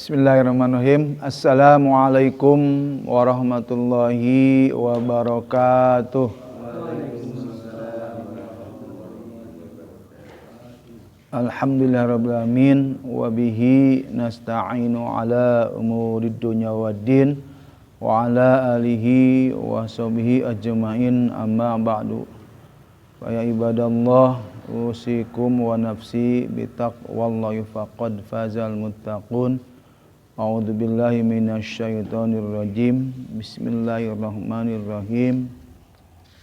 Bismillahirrahmanirrahim. Assalamualaikum warahmatullahi wabarakatuh. Alhamdulillahirabbil alamin wa bihi nasta'inu ala umurid dunya waddin wa ala alihi wa sahbihi ajmain amma ba'du. Fa ya ibadallah usikum wa nafsi bitaqwallahi faqad fazal muttaqun. A'udzu billahi minasyaitonir rajim. Bismillahirrahmanirrahim.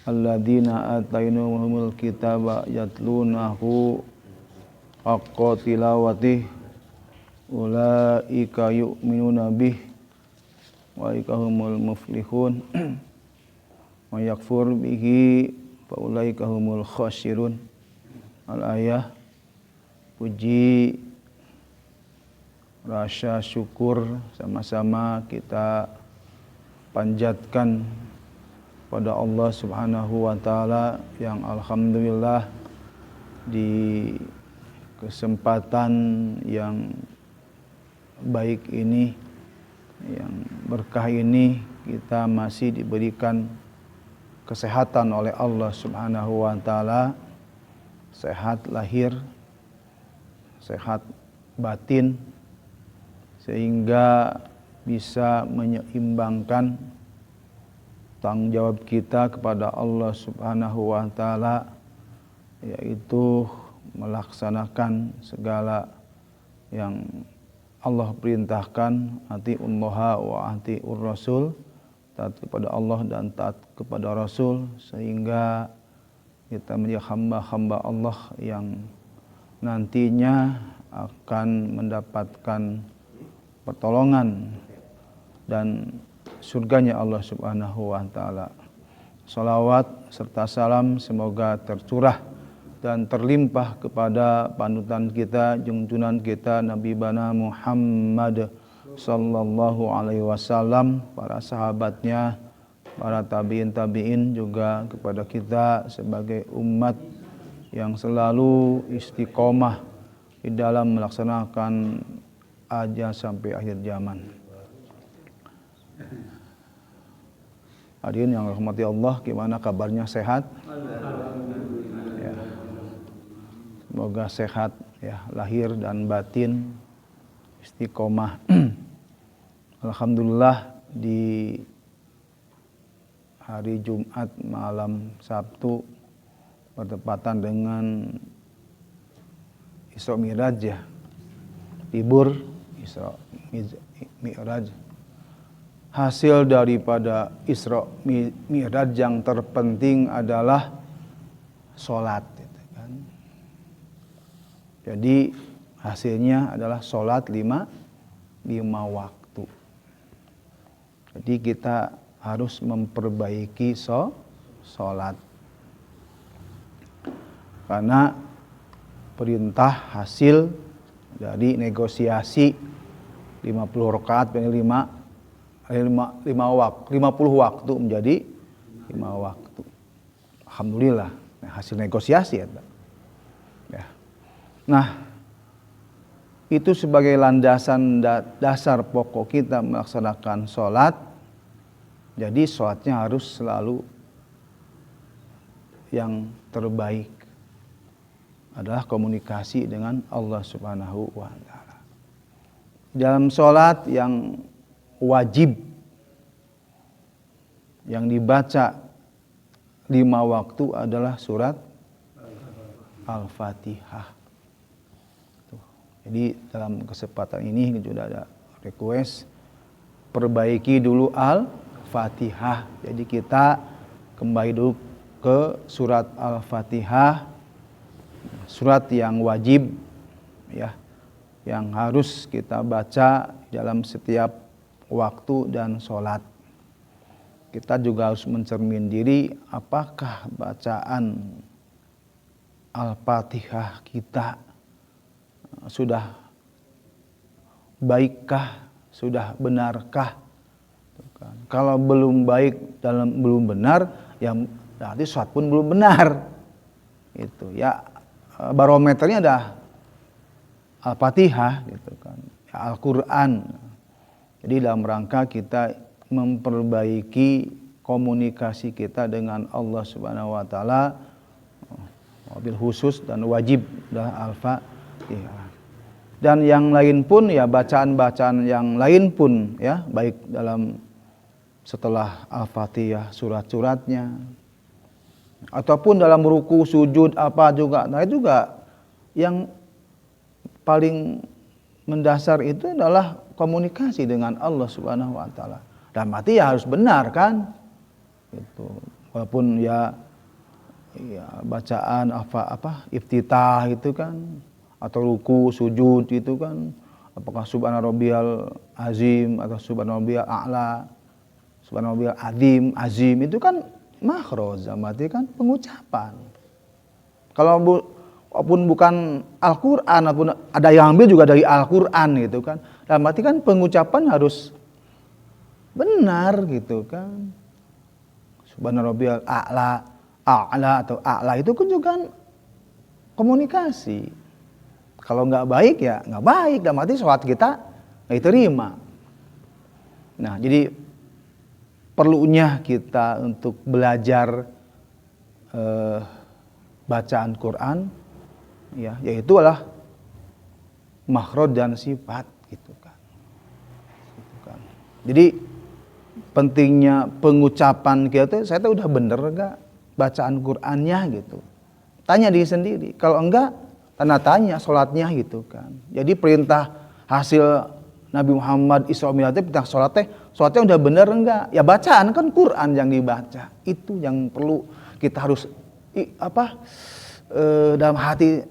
Alladzina atainahumul kitaba yatlunahu haqqa tilawatih ulaika yu'minuna bih wa ulaika humul muflihun wa yakfur bihi fa ulaika humul khasirun. Al-ayah. Puji rasa syukur sama-sama kita panjatkan pada Allah Subhanahu wa taala yang alhamdulillah di kesempatan yang baik ini, yang berkah ini, kita masih diberikan kesehatan oleh Allah Subhanahu wa taala, sehat lahir, sehat batin, sehingga bisa menyeimbangkan tanggung jawab kita kepada Allah Subhanahu wa taala, yaitu melaksanakan segala yang Allah perintahkan, atiullaha wa atiur rasul, taat kepada Allah dan taat kepada Rasul, sehingga kita menjadi hamba-hamba Allah yang nantinya akan mendapatkan pertolongan dan surganya Allah Subhanahu wa taala. Salawat serta salam semoga tercurah dan terlimpah kepada panutan kita, junjungan kita, Nabi Bana Muhammad sallallahu alaihi wasallam, para sahabatnya, para tabi'in, juga kepada kita sebagai umat yang selalu istiqomah di dalam melaksanakan aja sampai akhir zaman. Hadirin yang dirahmati Allah, gimana kabarnya, sehat? Ya. Semoga sehat ya, lahir dan batin, istiqomah. Alhamdulillah di hari Jumat malam Sabtu bertepatan dengan Isra Mi'raj ya. Libur Isra Mi'raj. Hasil daripada Isra Mi'raj yang terpenting adalah sholat, gitu kan. Jadi hasilnya adalah sholat lima waktu. Jadi kita harus memperbaiki sholat, karena perintah hasil dari negosiasi 50 rakaat menjadi 50 waktu menjadi 5 waktu. Alhamdulillah, hasil negosiasi ya. Nah, itu sebagai landasan dasar pokok kita melaksanakan sholat. Jadi sholatnya harus selalu yang terbaik adalah komunikasi dengan Allah Subhanahu wa taala. Dalam sholat yang wajib yang dibaca 5 waktu adalah surat Al-Fatihah. Jadi dalam kesempatan ini sudah ada request perbaiki dulu Al-Fatihah. Jadi kita kembali dulu ke surat Al-Fatihah, surat yang wajib ya, yang harus kita baca dalam setiap waktu dan sholat. Kita juga harus mencermin diri, apakah bacaan Al-Fatihah kita sudah baikkah, sudah benarkah? Kalau belum baik dan belum benar, ya berarti sholat pun belum benar. Itu ya, barometernya ada Al-Fatihah gitu kan. Al-Quran. Jadi dalam rangka kita memperbaiki komunikasi kita dengan Allah Subhanahu wa taala, wabil khusus dan wajib adalah Al-Fatihah. Dan yang lain pun ya, bacaan-bacaan yang lain pun ya, baik dalam setelah Al-Fatihah surat-suratnya ataupun dalam ruku, sujud apa juga. Nah, itu juga yang paling mendasar itu adalah komunikasi dengan Allah Subhanahu wa taala. Dan mati ya harus benar kan? Gitu. Walaupun ya bacaan apa iftitah itu kan, atau ruku, sujud itu kan, apakah subhana rabbiyal azim atau subhana rabbiyal a'la, subhana rabbiyal azim itu kan makhraj, berarti kan pengucapan. Kalau walaupun bukan Al-Qur'an, ataupun ada yang ambil juga dari Al-Qur'an gitu kan. Dan berarti kan pengucapan harus benar gitu kan. Subhana rabbiyal a'la atau a'la itu kan juga komunikasi. Kalau nggak baik ya nggak baik, dan berarti sholat kita nggak diterima. Nah, jadi perlunya kita untuk belajar bacaan Quran, ya, yaitu adalah makhraj dan sifat gitu kan. Jadi pentingnya pengucapan kita, saya tuh udah bener gak bacaan Qur'annya gitu. Tanya diri sendiri. Kalau enggak, tanda tanya sholatnya gitu kan. Jadi perintah hasil Nabi Muhammad Isra Mi'raj itu perintah sholatnya udah bener enggak? Ya bacaan kan Quran yang dibaca. Itu yang perlu kita harus dalam hati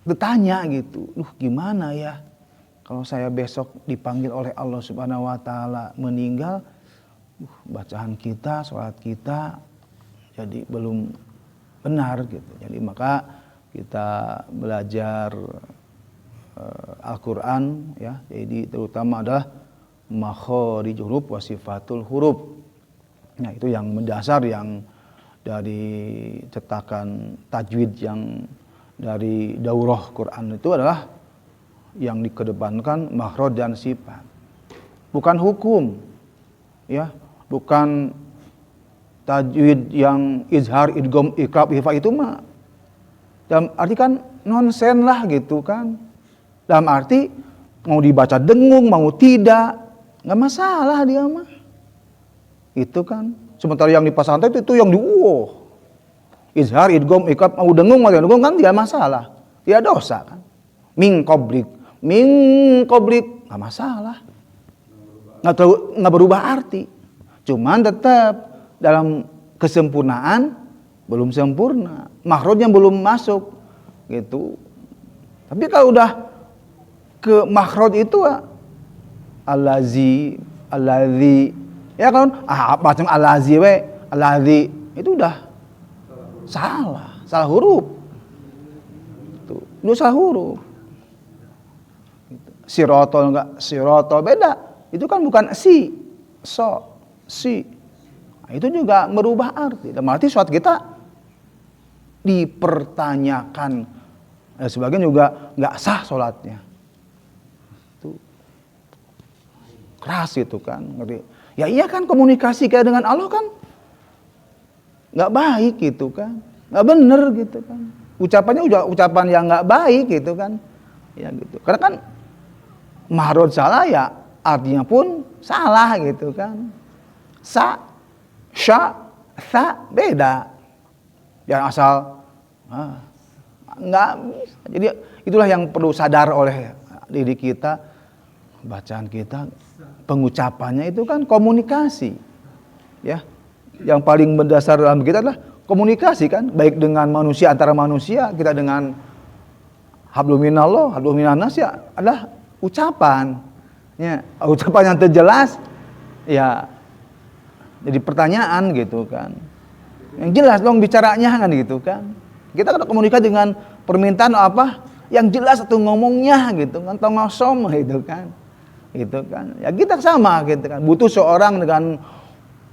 bertanya gitu. Gimana ya kalau saya besok dipanggil oleh Allah Subhanahu wa taala meninggal, bacaan kita, sholat kita jadi belum benar gitu. Jadi maka kita belajar Al-Quran ya, jadi terutama adalah makharijul huruf wa sifatul huruf. Nah, itu yang mendasar, yang dari cetakan tajwid yang dari daurah Quran itu adalah yang dikedepankan makhraj dan sifat. Bukan hukum. Ya, bukan tajwid yang izhar, idgham, iqlab, ikhfa itu mah dalam arti kan nonsen lah gitu kan. Dalam arti mau dibaca dengung, mau tidak, nggak masalah dia mah. Itu kan. Sementara yang di pesantren itu yang izhar, idgham, iqlab, mau dengung kan tidak masalah. Tidak dosa kan. Min qablik, nggak masalah. Nggak berubah arti. Cuman tetap dalam kesempurnaan belum sempurna, makhrajnya belum masuk gitu. Tapi kalau udah ke makhraj itu allazi ya kan, macam allazi itu udah salah huruf. Tuh, lu salah huruf. Sirotol beda. Itu kan bukan si. Nah, itu juga merubah arti. Dan arti sholat kita dipertanyakan. Sebagian juga nggak sah sholatnya. Itu keras itu kan. Ya iya kan, komunikasi kita dengan Allah kan nggak baik gitu kan, nggak bener gitu kan. Ucapannya ucapan yang nggak baik gitu kan. Ya gitu. Karena kan makhraj salah ya artinya pun salah gitu kan. Sa, beda. Yang asal nggak bisa. Jadi itulah yang perlu sadar oleh diri kita. Bacaan kita, pengucapannya itu kan komunikasi. Ya. Yang paling mendasar dalam kita adalah komunikasi kan, baik dengan manusia, antara manusia, kita dengan hablum minallah, hablum minannas ya adalah ucapan. Ya, ucapan yang terjelas ya jadi pertanyaan gitu kan. Yang jelas dong bicaranya kan gitu kan. Kita kan komunikasi dengan permintaan apa yang jelas atau ngomongnya gitu kan, tongosom gitu kan. Gitu kan. Ya kita sama gitu kan. Butuh seorang dengan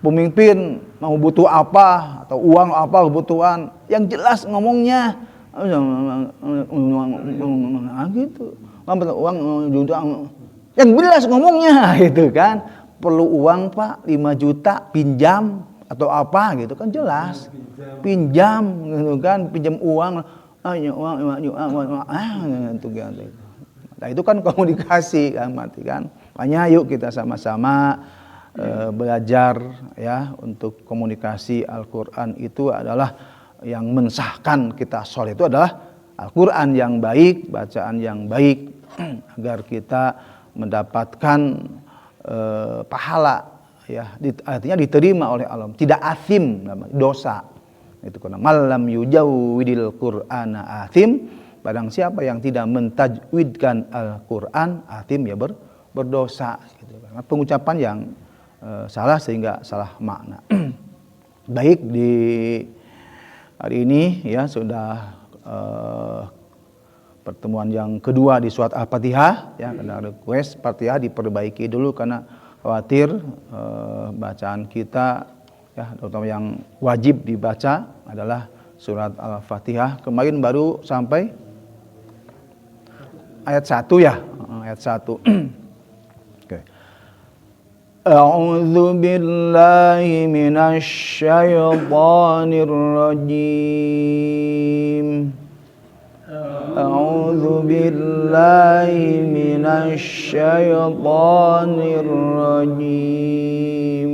pemimpin mau butuh apa atau uang apa kebutuhan yang jelas ngomongnya gitu. Uang Yang jelas ngomongnya gitu kan. Perlu uang Pak 5 juta pinjam atau apa gitu kan jelas. Pinjam gitu kan, pinjam uang. Gitu kan. Nah itu kan komunikasi kan mati kan. Makanya yuk kita sama-sama belajar ya untuk komunikasi Al-Qur'an itu adalah yang mensahkan kita soleh itu adalah Al-Qur'an yang baik, bacaan yang baik agar kita mendapatkan pahala ya artinya diterima oleh Allah, tidak asim namanya dosa. Itu karena malam yujawwidil Qur'ana athim, barang siapa yang tidak mentajwidkan Al-Qur'an athim ya berdosa gitu. Karena pengucapan yang salah sehingga salah makna. Baik, di hari ini ya sudah pertemuan yang kedua di surat Al-Fatihah ya, karena request Fatihah diperbaiki dulu karena khawatir bacaan kita ya terutama yang wajib dibaca adalah surat Al-Fatihah. Kemarin baru sampai ayat 1 ya, ayat 1. Oke. A'udzu billahi minasy syaithanir rajim. A'udzu billahi minasy syaithanir rajim.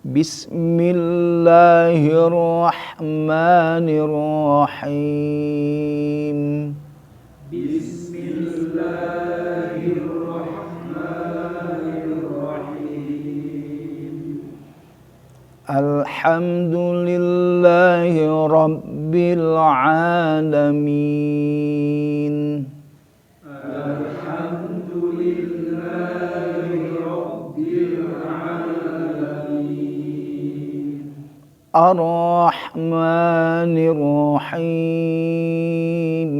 Bismillahirrahmanirrahim. Bismillahirrahmanirrahim. Alhamdulillahi rabbil alamin. Alhamdulillahi rabbil alamin. Ar-Rahmanir Rahim.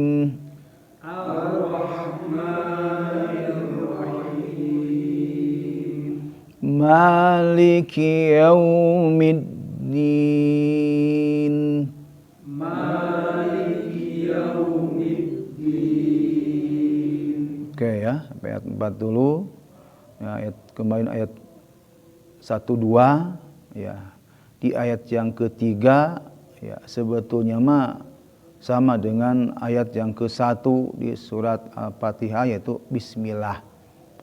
Maliki yaumiddin. Maliki yaumiddin. Oke ya, sampai ayat 4 dulu. Ya, ayat kemarin ayat 1 2 ya. Di ayat yang ketiga ya sebetulnya mah sama dengan ayat yang ke-1 di surat Al-Fatihah yaitu bismillah.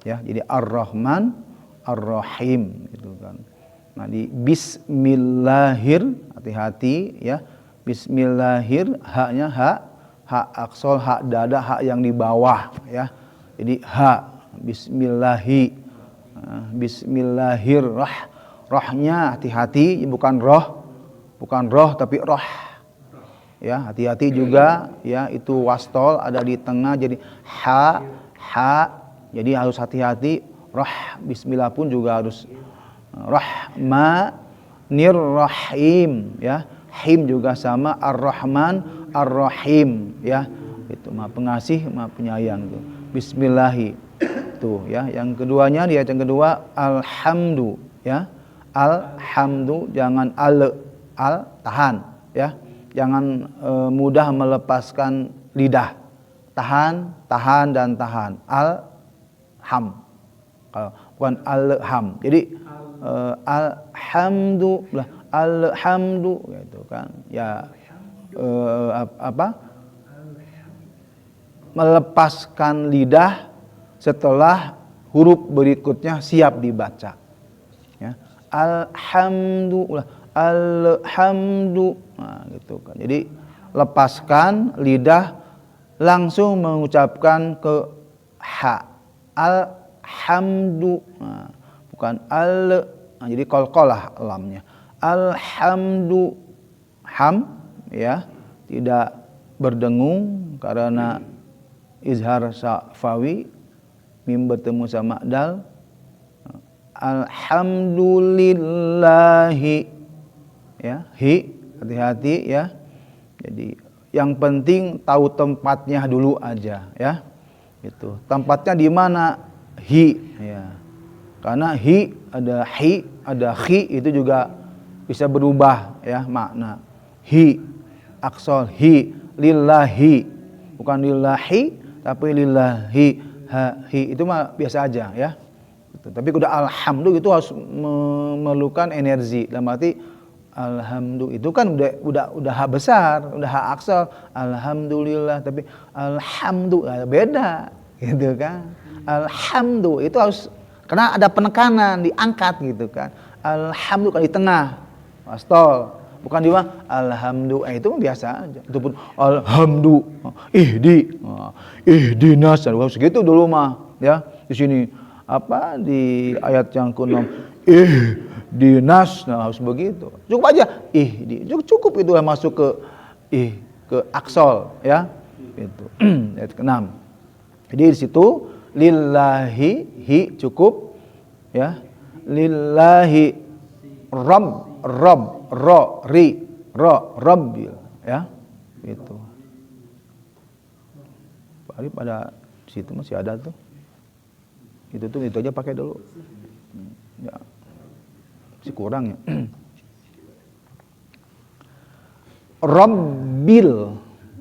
Ya, jadi Ar-Rahman Ar-Rahim gitu kan. Nah di bismillahir hati-hati ya. Bismillahir haknya hak aksol, hak dada, hak yang di bawah ya. Jadi hak bismillahi. Bismillahir rohnya hati-hati bukan roh tapi roh. Ya, hati-hati juga ya itu wastol ada di tengah jadi ha. Jadi harus hati-hati. Bismillah pun juga harus Rahmanir Rahim ya. Him juga sama Ar-Rahman Ar-Rahim ya. Itu Maha Pengasih, Maha Penyayang tuh. Bismillahi. Tuh ya. Yang keduanya di ayat yang kedua alhamdu ya. Alhamdu jangan al tahan ya. Jangan mudah melepaskan lidah. Tahan dan tahan. Alham. Bukan alham. Jadi alhamdulillah, alhamdu gitu kan. Ya melepaskan lidah setelah huruf berikutnya siap dibaca. Ya. Alhamdulillah, alhamdu. Nah, gitu kan. Jadi lepaskan lidah langsung mengucapkan ke ha. Alhamdu, nah, bukan al, nah, jadi qalqalah lamnya. Alhamdu, ham, ya, tidak berdengung karena izhar syafawi, mim bertemu sama dal. Alhamdulillahi, ya, hi, hati-hati ya. Jadi yang penting tahu tempatnya dulu aja, ya. Itu tempatnya di mana? Hi ya. Karena hi ada khi itu juga bisa berubah ya makna. Hi aksol hi lillahi bukan lillahi tapi lillahi ha, hi itu mah biasa aja ya. Tapi udah alhamdulillah itu harus memerlukan energi. Dalam arti alhamdulillah itu kan udah ha besar, udah ha aksal. Alhamdulillah, tapi alhamdulillah beda gitu kan. Alhamdulillah itu harus karena ada penekanan, diangkat gitu kan. Alhamdulillah di tengah. Pastol. Bukan di mana alhamdulillah itu biasa aja. Itu pun alhamdulillah ihdinas segitu dulu mah ya. Di sini apa di ayat yang ke-6 ihdinas, nah harus begitu. Cukup aja cukup itu masuk ke aksol ya. Itu ayat ke-6. Jadi di situ lillahi hi cukup ya. Lillahi rabb rabbil ya itu. Paling pada situ masih ada tuh. Itu aja pakai dulu. Ya. Masih kurang ya. Rabbil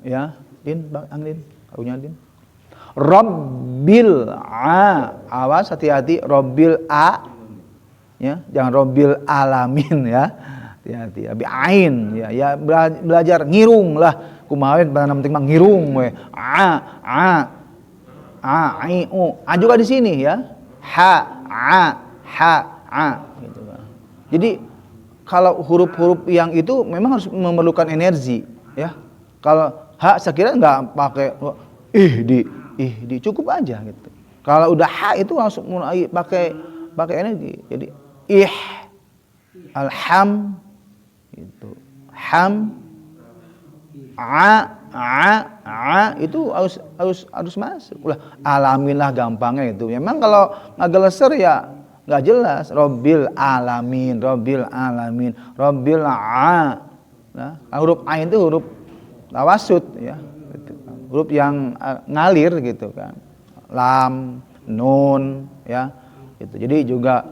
ya. Din, Bang Din, punya Din. Rabbil awas hati-hati Rabbil ya, jangan Rabbil alamin ya. Hati-hati. Abi ain ya belajar ngirung lah. Kumaha pada penting mah ngirung we. Juga di sini ya. Ha gitu kan. Jadi kalau huruf-huruf yang itu memang harus memerlukan energi ya. Kalau ha saya kira enggak pakai ihdi cukup aja gitu. Kalau udah ha itu langsung mulai pakai energi. Jadi alham itu itu harus masuk. Ulah alamin lah gampangnya itu. Memang kalau ngageleser ya enggak jelas. Rabbil alamin. Nah, huruf ain itu huruf tawasud ya. Huruf yang ngalir gitu kan. Lam, nun ya. Gitu. Jadi juga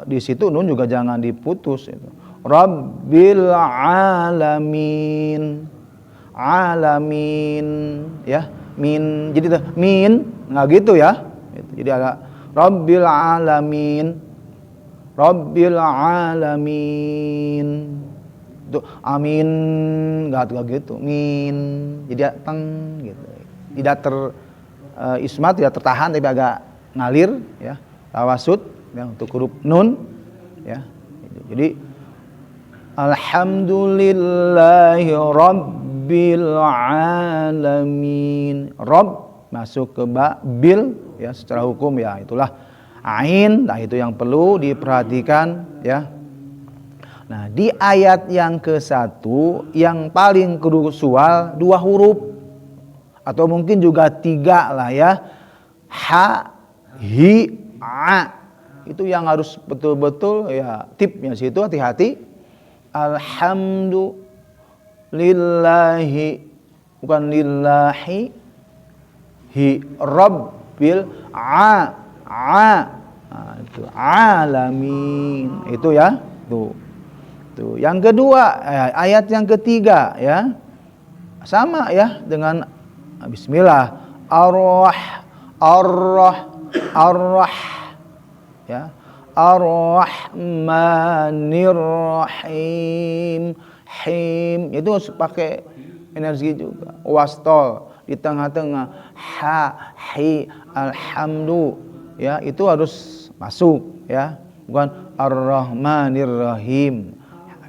di situ nun juga jangan diputus itu. Rabbil alamin ya min jadi min nggak gitu ya gitu. Jadi agak Rabbil alamin itu amin nggak gitu min jadi teng gitu tidak ismat tidak tertahan tapi agak ngalir ya tawasud ya untuk huruf nun ya jadi alhamdulillahi rabbil alamin. Rabb masuk ke bil ya secara hukum ya itulah ain. Nah itu yang perlu diperhatikan ya. Nah di ayat yang ke-1 yang paling krusial 2 huruf atau mungkin juga 3 lah ya. Ha, hi, a. Itu yang harus betul-betul ya tipnya situ hati-hati. Alhamdulillahi bukan lillahi hi rabbil itu alamin itu ya tuh yang kedua ayat yang ketiga ya sama ya dengan bismillah arrah ya Ar-Rahmanir-Rahim. Itu harus pakai energi juga. Wastol di tengah-tengah. Ha, hi, alhamdu. Ya, itu harus masuk ya. Bukan Ar-Rahmanir-Rahim.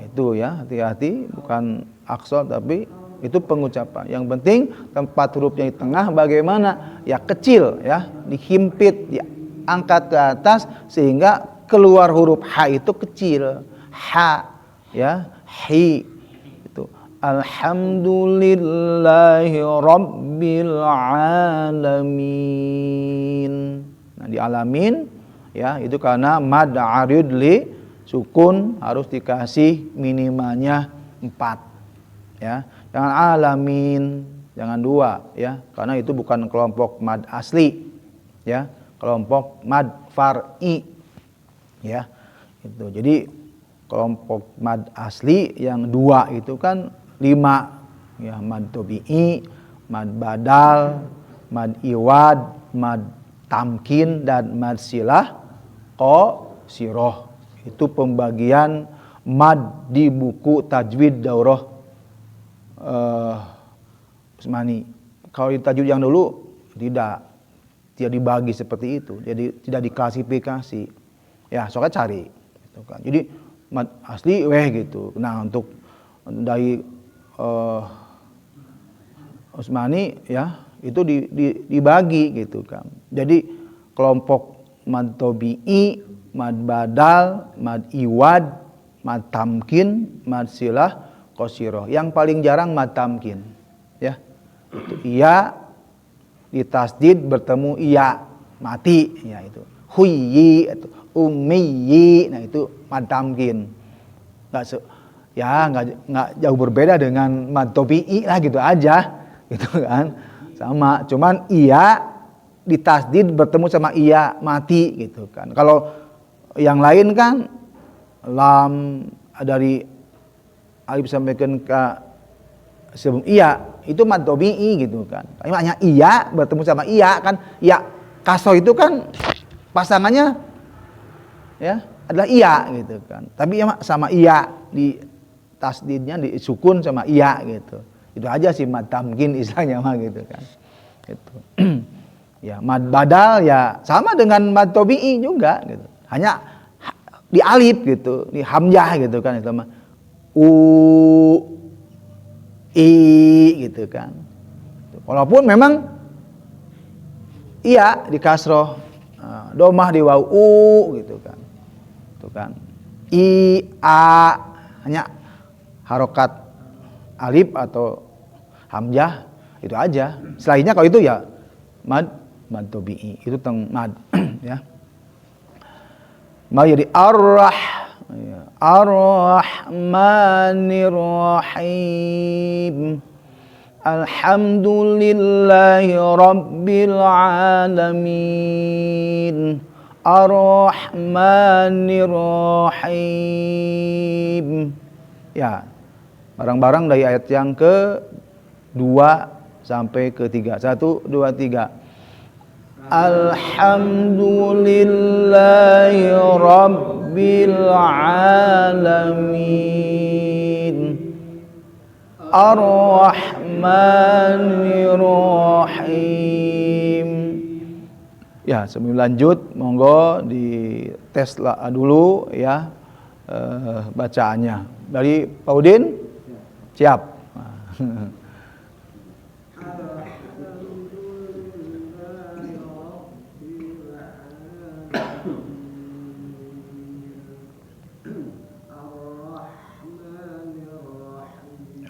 Itu ya, hati-hati bukan aksor tapi itu pengucapan. Yang penting tempat hurufnya di tengah bagaimana? Ya kecil ya, dihimpit, diangkat ke atas sehingga keluar huruf ha itu kecil. Ha ya, hi itu alhamdulillahi rabbil alamin. Nah, di alamin ya itu karena mad arid li sukun harus dikasih minimalnya 4 ya. Jangan alamin, jangan 2 ya, karena itu bukan kelompok mad asli ya, kelompok mad far'i ya itu. Jadi kelompok mad asli yang 2 itu kan 5 ya, mad tabi'i, mad badal, mad iwad mad tamkin dan mad silah qasiroh. Itu pembagian mad di buku tajwid daurah Usmani. Kalau di tajwid yang dulu tidak dibagi seperti itu, jadi tidak diklasifikasi. Ya, soalnya cari gitu kan. Jadi mad asli gitu. Nah, untuk dari Usmani ya itu dibagi gitu kan. Jadi kelompok mad tabi'i, mad badal, mad iwad, mad tamkin, mad silah, qasiroh. Yang paling jarang mad tamkin ya. Itu iya ditasdid bertemu iya mati ya itu. Huyyi atau ummiyi, nah itu mad tamkin. Enggak jauh berbeda dengan mad tabi'i lah gitu aja. Gitu kan. Sama, cuman iya ditasdid bertemu sama iya mati gitu kan. Kalau yang lain kan lam dari alif sampai ke sebelum iya itu mad tabi'i gitu kan. Hanya iya bertemu sama iya kan. Iya kasroh itu kan pasangannya ya adalah iya gitu kan. Tapi ya sama iya di tasdidnya di sukun sama iya gitu. Itu aja sih mad tamkin istilahnya mah gitu kan. Gitu. Ya mad badal ya sama dengan mad tabi'i juga gitu. Hanya di alif gitu, di hamzah gitu kan itu mah. U I gitu kan. Walaupun memang iya di kasroh, domah di waw u gitu kan. Itu kan. I a hanya harokat alif atau hamzah itu aja. Selainnya kalau itu ya mad tabi'i. Itu tentang mad ya. Mau jadi Ar-Rahmanir Rahim. Alhamdulillahi Rabbil Alamin. Ar-Rahmanir Rahim. Ya, barang-barang dari ayat yang ke-2 sampai ke-3. 1, 2, 3. Alhamdulillahi Rabbil Alamin. Ar-Rahmanir Rahim. Ya, sebelum lanjut, monggo dites dulu ya bacaannya. Dari Pak Udin, siap.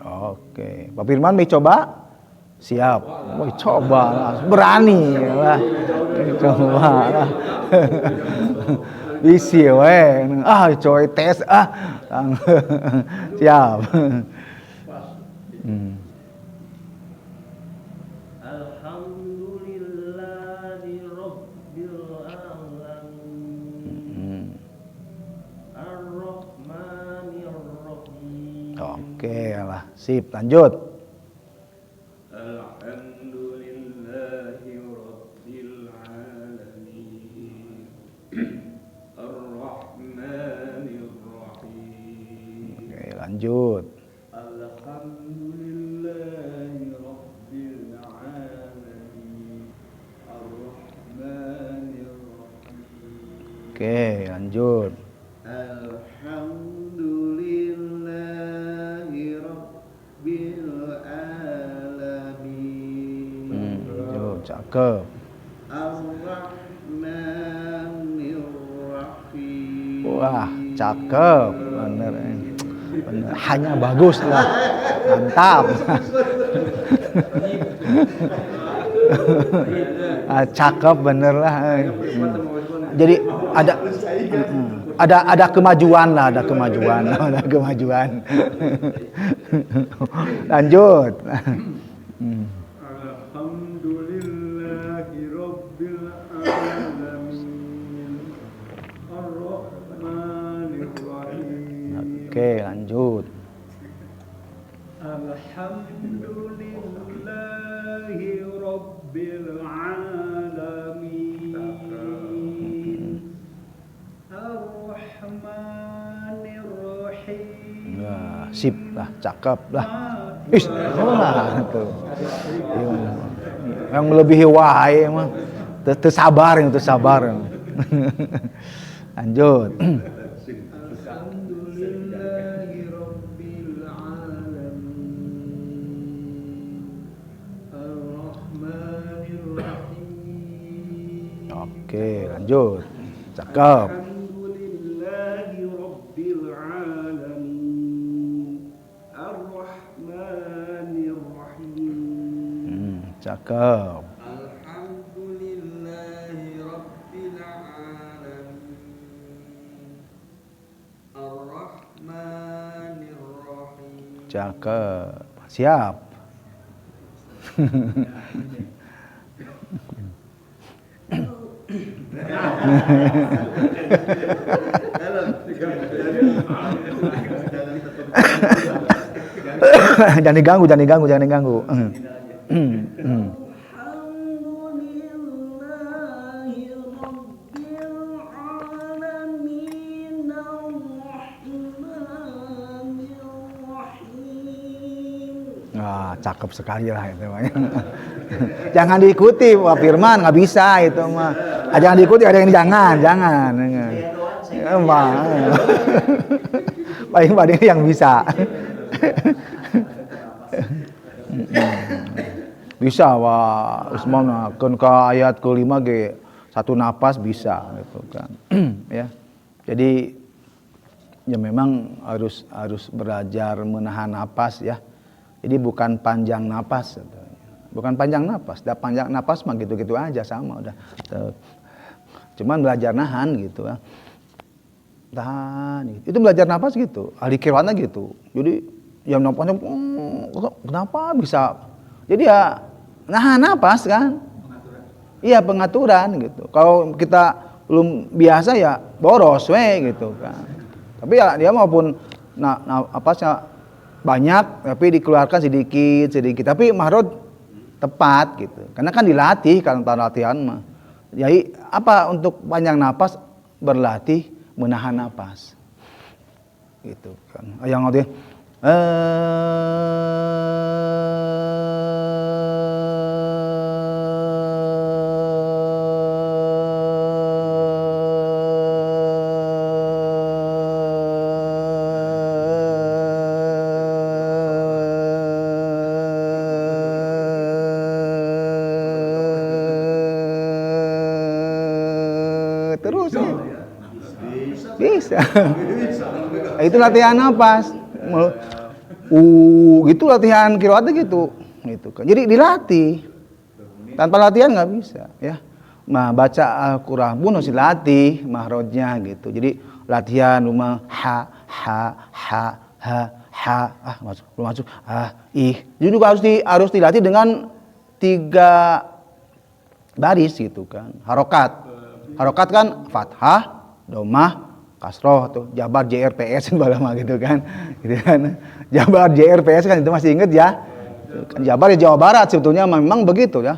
Oke, Pak Firman mau coba? Siap. Mau coba lah, berani lah. Coba lah. Bisi we. Coy tes Siap. Alhamdulillahi Rabbil Alamin. Ar-Rahmanir Rahim. Oke lah, sip, lanjut. Alhamdulillahi Rabbil Alamin. Ar-Rahmanir Rahim. Oke, lanjut. Alhamdulillahi Rabbil Alamin. Ar-Rahmanir Rahim. Oke, lanjut. Alhamdulillahi Rabbil Alamin. Cakep. Ar-Rahmanir Rahim. Wah, cakep. Bener. Bener. Hanya bagus lah. Mantap. Cakep bener lah. Jadi ada kemajuan lah, ada kemajuan. Lanjut. Alhamdulillahi Rabbil Alamin. Ar-Rahmanir Rahim. Oke, lanjut. Alhamdulillahi Rabbil Alamin. sip lah, cakep lah. Is, lah tuh. Yang melebihi wae mah teu sabar. Lanjut. Alhamdulillahi Rabbil Alamin Ar-Rahmanir Rahim. Oke, lanjut. Cakep. Alhamdulillahi Rabbil Alamin Ar-Rahmanir Rahim. Cakep. Alhamdulillahi Rabbil Alamin Ar-Rahmanir Rahim. Cakep. Siap. Jangan diganggu. Alhamdulillahi Rabbil Alamin Ar-Rahmanir Rahim. Wah, cakep sekali lah itu mah. Jangan diikuti Pak Firman, nggak bisa itu mah. Jangan diikuti, ada yang jangan. Emang. Paling ini yang bisa. Bisa Pak Usman kan ke ayat ke-5 ge satu napas bisa gitu kan. Ya. Jadi ya memang harus belajar menahan napas ya. Jadi bukan panjang napas. Bukan panjang napas, dah panjang napas mah gitu-gitu aja sama udah. Cuman belajar nahan gitu ya. Tahan gitu. Itu belajar napas gitu. Ahli kirwana gitu. Jadi yang napasnya kenapa bisa? Jadi ya nahan napas kan. Iya pengaturan gitu. Kalau kita belum biasa ya boros gitu kan. Tapi ya dia maupun napasnya banyak tapi dikeluarkan sedikit. Tapi mahrod tepat gitu. Karena kan dilatih kalau latihan mah. Jadi apa untuk panjang napas berlatih menahan napas. Gitu kan. Yang artinya terus ya. Bisa. Itu latihan napas. Gitu latihan qiraatnya gitu kan. Jadi dilatih. Tanpa latihan nggak bisa ya. Nah, baca Al-Qur'an pun harus dilatih mahrojnya gitu. Jadi latihan rumah ha masuk ih. Jadi juga harus dilatih dengan 3 baris gitu kan. Harokat kan fathah, domah, kasroh tuh, jabar JRPS balama gitu kan. Jabar JRPS kan itu masih inget ya. Kan Jabar ya Jawa Barat sebetulnya memang begitu ya.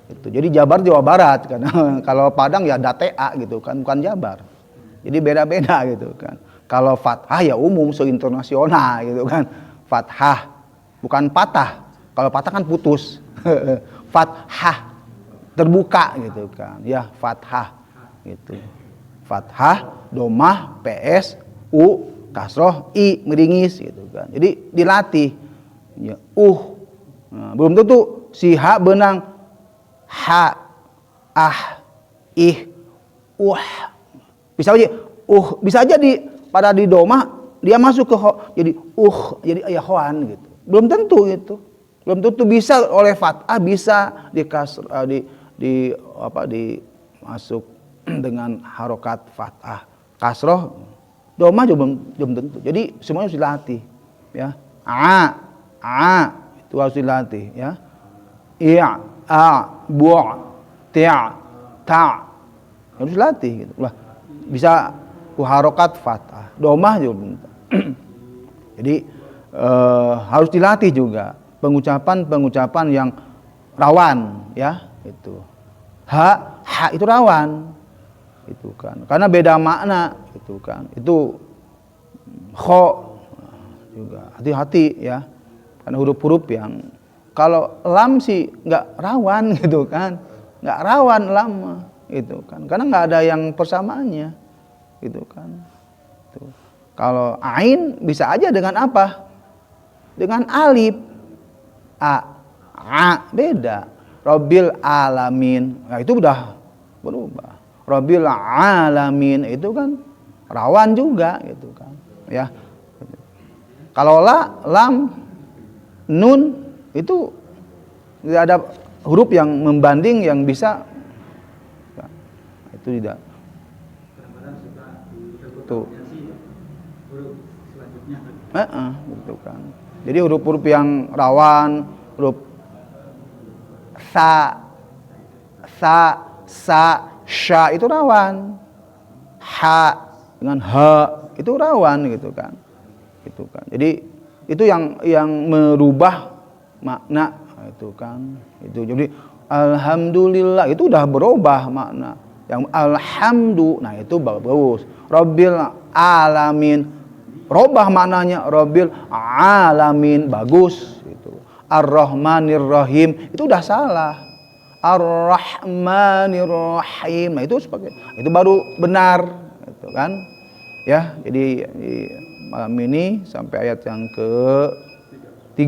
Itu. Jadi Jabar Jawa Barat karena kalau Padang ya DATA gitu kan, bukan Jabar. Jadi beda-beda gitu kan. Kalau fathah ya umum se-internasional gitu kan. Fathah bukan patah. Kalau patah kan putus. Fathah terbuka gitu kan. Ya fathah gitu. Fathah, domah, PS, U, kasroh, I, meringis gitu kan. Jadi dilatih. Ya, Nah, belum tentu si ha benang ha, ih, bisa aja pada di domah dia masuk ke jadi jadi ayah hoan gitu. Belum tentu itu. Belum tentu bisa oleh fathah bisa masuk dengan harokat fathah. Kasroh, domah juga belum tentu. Jadi semuanya harus dilatih ya. Itu harus dilatih ya. Harus dilatih gitu. Lah bisa harokat fathah. Domah juga belum tentu. Jadi harus dilatih juga pengucapan yang rawan ya itu. Ha itu rawan. Itu kan. Karena beda makna itu kan. Itu kho juga. Hati-hati ya. Karena huruf-huruf yang kalau lam sih nggak rawan gitu kan. Nggak rawan lam itu kan. Karena nggak ada yang persamaannya gitu kan. Tuh. Kalau ain bisa aja dengan apa? Dengan alif. A beda. Rabbil alamin. Nah, itu udah berubah. Rabbil alamin itu kan rawan juga gitu kan. Ya. Kalau lam, nun itu tidak ada huruf yang membanding yang bisa. Nah, itu tidak. Tuh. Gitu kan. Jadi huruf-huruf yang rawan, huruf sa, sya itu rawan. Ha dengan ha itu rawan gitu kan. Gitu kan. Jadi itu yang merubah makna itu kan. Itu jadi alhamdulillah itu udah berubah makna. Yang alhamdu, nah itu bagus. Rabbil alamin, robah maknanya. Rabbil alamin, bagus gitu. Ar-Rahmanir Rahim, itu udah salah. Ar-Rahmanir Rahim, nah itu baru benar gitu kan. Ya, jadi di malam ini sampai ayat yang ke-3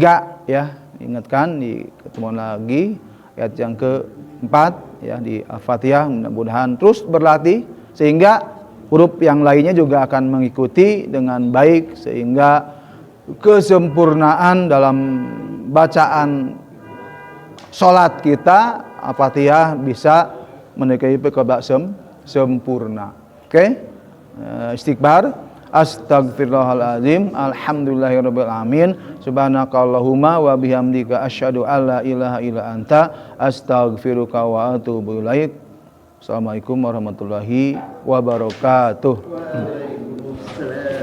ya. Ingatkan di ketemuan lagi ayat yang ke-4 ya di Al-Fatihah, mudah-mudahan terus berlatih sehingga huruf yang lainnya juga akan mengikuti dengan baik sehingga kesempurnaan dalam bacaan salat kita Al-Fatihah bisa mendekati kepada sempurna. Oke? Istighfar. Astaghfirullahaladzim. Alhamdulillahirabbil alamin. Subhanakallahumma wa bihamdika asyhadu alla ilaha illa anta astaghfiruka wa atubu ilaik. Assalamualaikum warahmatullahi wabarakatuh. Waalaikumsalam.